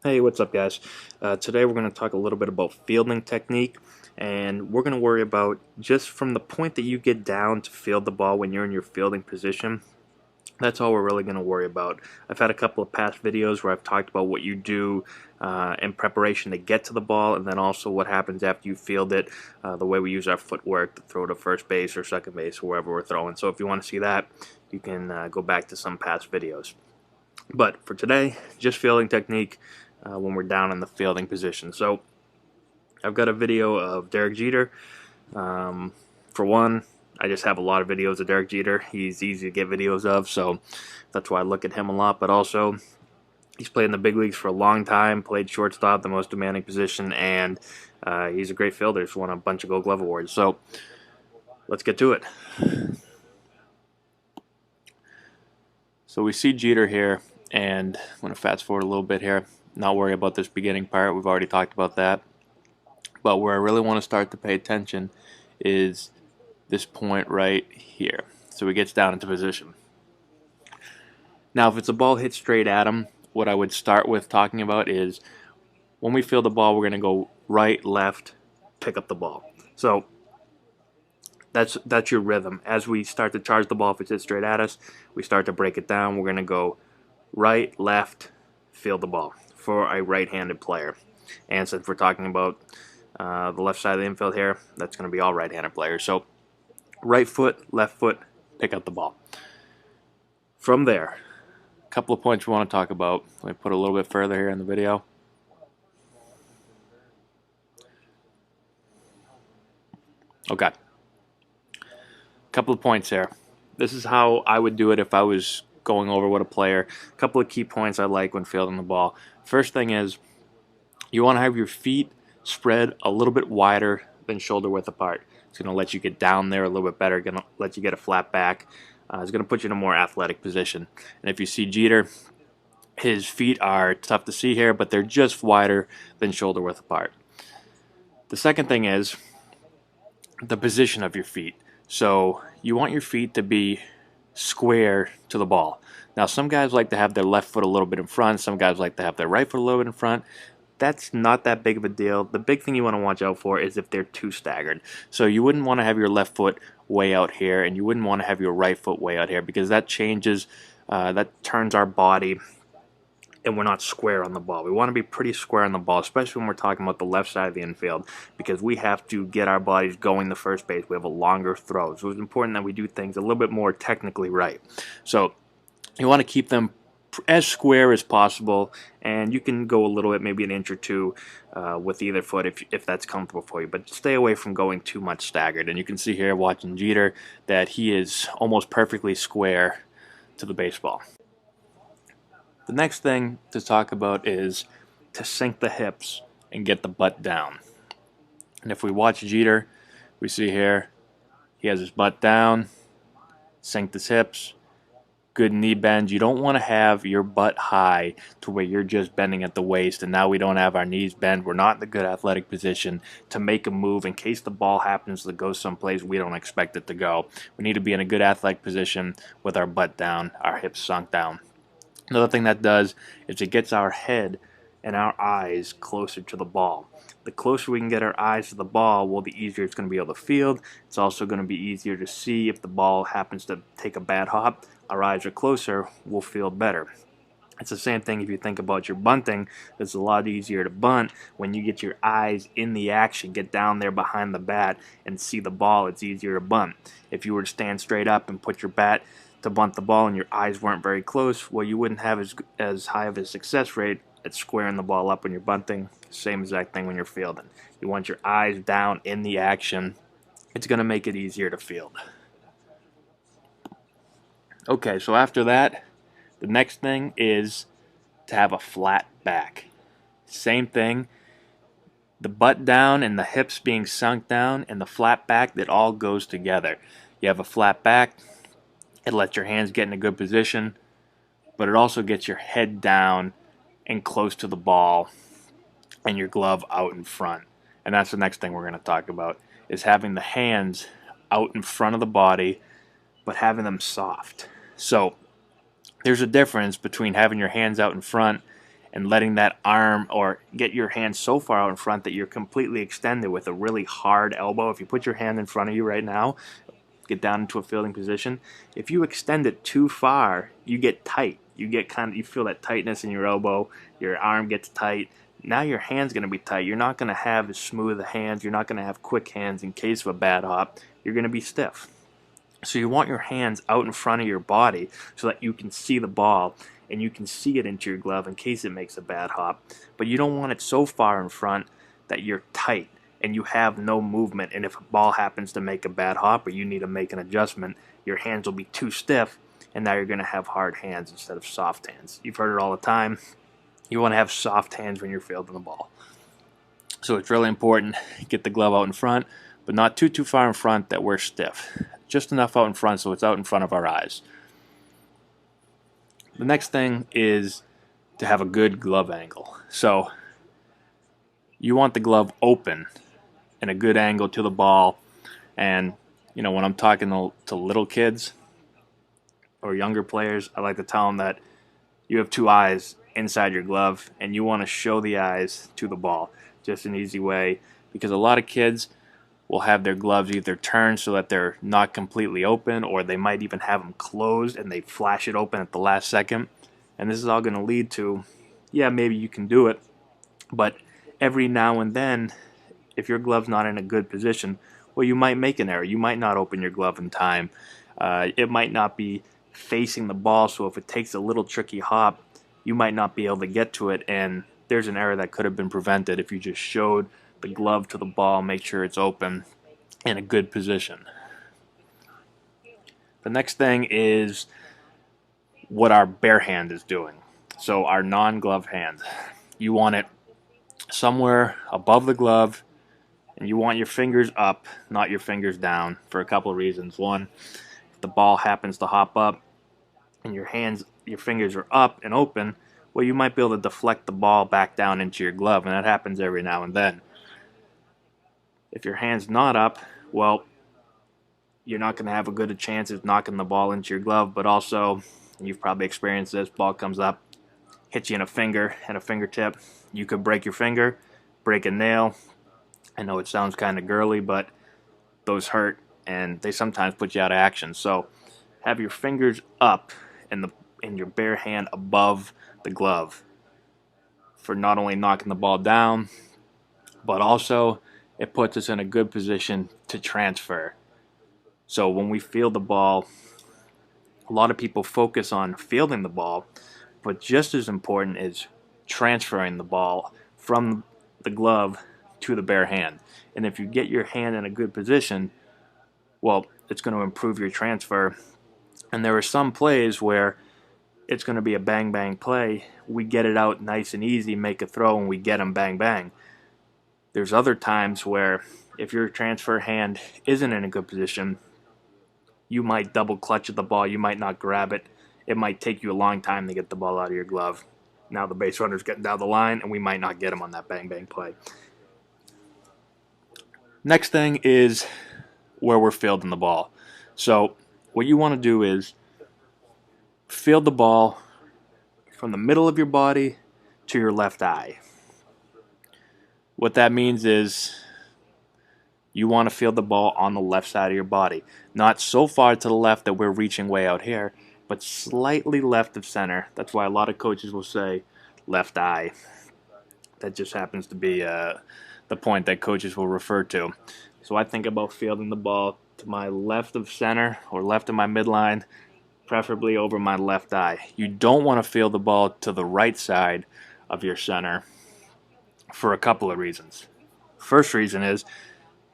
Hey, what's up, guys? Today we're going to talk a little bit about fielding technique, and we're going to worry about just from the point that you get down to field the ball when you're in your fielding position. That's all we're really going to worry about. I've had a couple of past videos where I've talked about what you do in preparation to get to the ball, and then also what happens after you field it, the way we use our footwork to throw to first base or second base or wherever we're throwing. So if you want to see that, you can go back to some past videos. But for today, just fielding technique when we're down in the fielding position. So I've got a video of Derek Jeter. For one, I just have a lot of videos of Derek Jeter. He's easy to get videos of, so that's why I look at him a lot. But also, he's played in the big leagues for a long time, played shortstop, the most demanding position, and he's a great fielder. He's won a bunch of Gold Glove awards. So let's get to it. So we see Jeter here, and I'm going to fast forward a little bit here. Not worry about this beginning part. We've already talked about that. But where I really want to start to pay attention is this point right here. So he gets down into position. Now, if it's a ball hit straight at him, what I would start with talking about is when we field the ball, we're going to go right, left, pick up the ball. So that's your rhythm. As we start to charge the ball, if it's hit straight at us, we start to break it down. We're going to go right, left, field the ball for a right-handed player. And since we're talking about the left side of the infield here, that's going to be all right-handed players. So right foot, left foot, pick up the ball. From there, a couple of points we want to talk about. Let me put a little bit further here in the video. Okay. A couple of points here. This is how I would do it if I was going over with a player. A couple of key points I like when fielding the ball. First thing is you want to have your feet spread a little bit wider than shoulder width apart. It's going to let you get down there a little bit better, going to let you get a flat back. It's going to put you in a more athletic position. And if you see Jeter, his feet are tough to see here, but they're just wider than shoulder width apart. The second thing is the position of your feet. So you want your feet to be square to the ball. Now, some guys like to have their left foot a little bit in front. Some guys like to have their right foot a little bit in front. That's not that big of a deal. The big thing you want to watch out for is if they're too staggered. So you wouldn't want to have your left foot way out here, and you wouldn't want to have your right foot way out here, because that changes, that turns our body, and we're not square on the ball. We want to be pretty square on the ball, especially when we're talking about the left side of the infield, because we have to get our bodies going to first base. We have a longer throw. So it's important that we do things a little bit more technically right. So you want to keep them as square as possible, and you can go a little bit, maybe an inch or two with either foot if that's comfortable for you, but stay away from going too much staggered. And you can see here watching Jeter that he is almost perfectly square to the baseball. The next thing to talk about is to sink the hips and get the butt down. And if we watch Jeter, we see here he has his butt down, sink his hips, good knee bend. You don't want to have your butt high to where you're just bending at the waist, and now we don't have our knees bent. We're not in a good athletic position to make a move in case the ball happens to go someplace we don't expect it to go. We need to be in a good athletic position with our butt down, our hips sunk down. Another thing that does is it gets our head and our eyes closer to the ball. The closer we can get our eyes to the ball, well, the easier it's going to be able to field. It's also going to be easier to see if the ball happens to take a bad hop. Our eyes are closer, we'll field better. It's the same thing if you think about your bunting. It's a lot easier to bunt when you get your eyes in the action, get down there behind the bat and see the ball. It's easier to bunt. If you were to stand straight up and put your bat to bunt the ball and your eyes weren't very close, well, you wouldn't have as high of a success rate at squaring the ball up when you're bunting. Same exact thing when you're fielding. You want your eyes down in the action. It's going to make it easier to field. Okay, so after that, the next thing is to have a flat back. Same thing, the butt down and the hips being sunk down and the flat back, that all goes together. You have a flat back, it lets your hands get in a good position, but it also gets your head down and close to the ball and your glove out in front. And that's the next thing we're going to talk about, is having the hands out in front of the body, but having them soft. So there's a difference between having your hands out in front and letting that arm or get your hand so far out in front that you're completely extended with a really hard elbow. If you put your hand in front of you right now, get down into a fielding position, if you extend it too far, you get tight. You feel that tightness in your elbow, your arm gets tight. Now your hand's going to be tight. You're not going to have as smooth a hands. You're not going to have quick hands in case of a bad hop. You're going to be stiff. So you want your hands out in front of your body so that you can see the ball and you can see it into your glove in case it makes a bad hop. But you don't want it so far in front that you're tight and you have no movement, and if a ball happens to make a bad hop or you need to make an adjustment, your hands will be too stiff, and now you're going to have hard hands instead of soft hands. You've heard it all the time. You want to have soft hands when you're fielding the ball. So it's really important to get the glove out in front, but not too far in front that we're stiff. Just enough out in front so it's out in front of our eyes. The next thing is to have a good glove angle. So you want the glove open and a good angle to the ball. And you know, when I'm talking to little kids or younger players, I like to tell them that you have two eyes inside your glove and you want to show the eyes to the ball. Just an easy way, because a lot of kids will have their gloves either turned so that they're not completely open, or they might even have them closed and they flash it open at the last second. And this is all going to lead to, yeah, maybe you can do it, but every now and then, if your glove's not in a good position, well, you might make an error. You might not open your glove in time. It might not be facing the ball, so if it takes a little tricky hop, you might not be able to get to it, and there's an error that could have been prevented if you just showed the glove to the ball, make sure it's open in a good position. The next thing is what our bare hand is doing. So our non-glove hand. You want it somewhere above the glove, and you want your fingers up, not your fingers down, for a couple of reasons. One, if the ball happens to hop up and your fingers are up and open, well, you might be able to deflect the ball back down into your glove, and that happens every now and then. If your hand's not up, well, you're not going to have a good chance of knocking the ball into your glove, but also, and you've probably experienced this, ball comes up, hits you in a finger and a fingertip. You could break your finger, break a nail. I know it sounds kind of girly, but those hurt, and they sometimes put you out of action. So have your fingers up and your bare hand above the glove for not only knocking the ball down, but also it puts us in a good position to transfer. So when we field the ball, a lot of people focus on fielding the ball, but just as important is transferring the ball from the glove to the bare hand. And if you get your hand in a good position, well, it's going to improve your transfer. And there are some plays where it's going to be a bang-bang play. We get it out nice and easy, make a throw, and we get them bang-bang. There's other times where if your transfer hand isn't in a good position, you might double clutch at the ball. You might not grab it. It might take you a long time to get the ball out of your glove. Now the base runner's getting down the line, and we might not get him on that bang-bang play. Next thing is where we're fielding the ball. So what you want to do is field the ball from the middle of your body to your left eye. What that means is you want to field the ball on the left side of your body. Not so far to the left that we're reaching way out here, but slightly left of center. That's why a lot of coaches will say left eye. That just happens to be the point that coaches will refer to. So I think about fielding the ball to my left of center or left of my midline, preferably over my left eye. You don't want to field the ball to the right side of your center for a couple of reasons. First reason is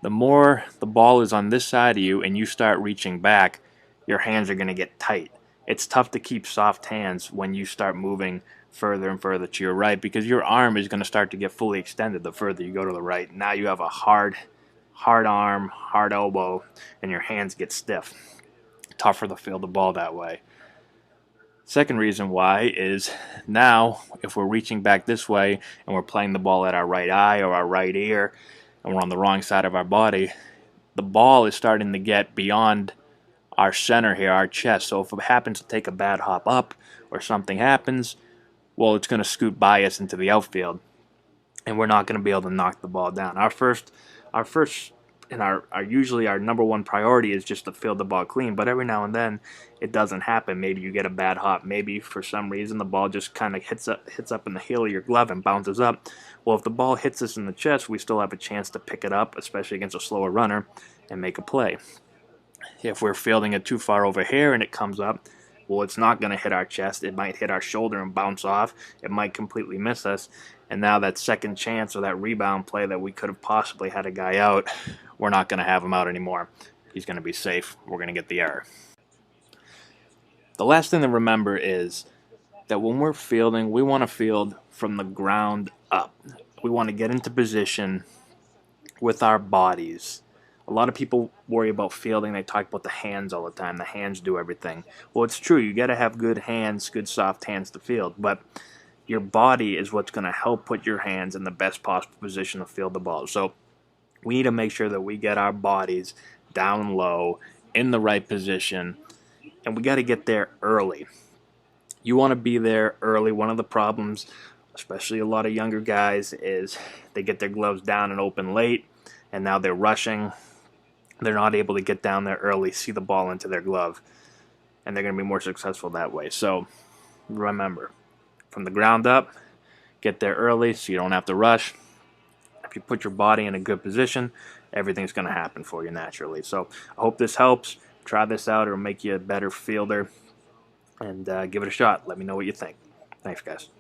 the more the ball is on this side of you and you start reaching back, your hands are going to get tight. It's tough to keep soft hands when you start moving further and further to your right, because your arm is going to start to get fully extended the further you go to the right. Now you have a hard arm, hard elbow, and your hands get stiff. Tougher to field the ball that way. Second reason why is now if we're reaching back this way and we're playing the ball at our right eye or our right ear and we're on the wrong side of our body, the ball is starting to get beyond our center here, our chest. So if it happens to take a bad hop up or something happens, well, it's going to scoot by us into the outfield, and we're not going to be able to knock the ball down. Our first, and our usually our number one priority is just to field the ball clean. But every now and then, it doesn't happen. Maybe you get a bad hop. Maybe for some reason the ball just kind of hits up in the heel of your glove and bounces up. Well, if the ball hits us in the chest, we still have a chance to pick it up, especially against a slower runner, and make a play. If we're fielding it too far over here and it comes up, well, it's not going to hit our chest. It might hit our shoulder and bounce off. It might completely miss us. And now that second chance or that rebound play that we could have possibly had a guy out, we're not going to have him out anymore. He's going to be safe. We're going to get the error. The last thing to remember is that when we're fielding, we want to field from the ground up. We want to get into position with our bodies. A lot of people worry about fielding. They talk about the hands all the time. The hands do everything. Well, it's true. You got to have good hands, good soft hands to field. But your body is what's going to help put your hands in the best possible position to field the ball. So we need to make sure that we get our bodies down low, in the right position, and we got to get there early. You want to be there early. One of the problems, especially a lot of younger guys, is they get their gloves down and open late, and now they're rushing. They're not able to get down there early, see the ball into their glove, and they're going to be more successful that way. So remember, from the ground up, get there early so you don't have to rush. If you put your body in a good position, everything's going to happen for you naturally. So I hope this helps. Try this out. It'll make you a better fielder, and give it a shot. Let me know what you think. Thanks, guys.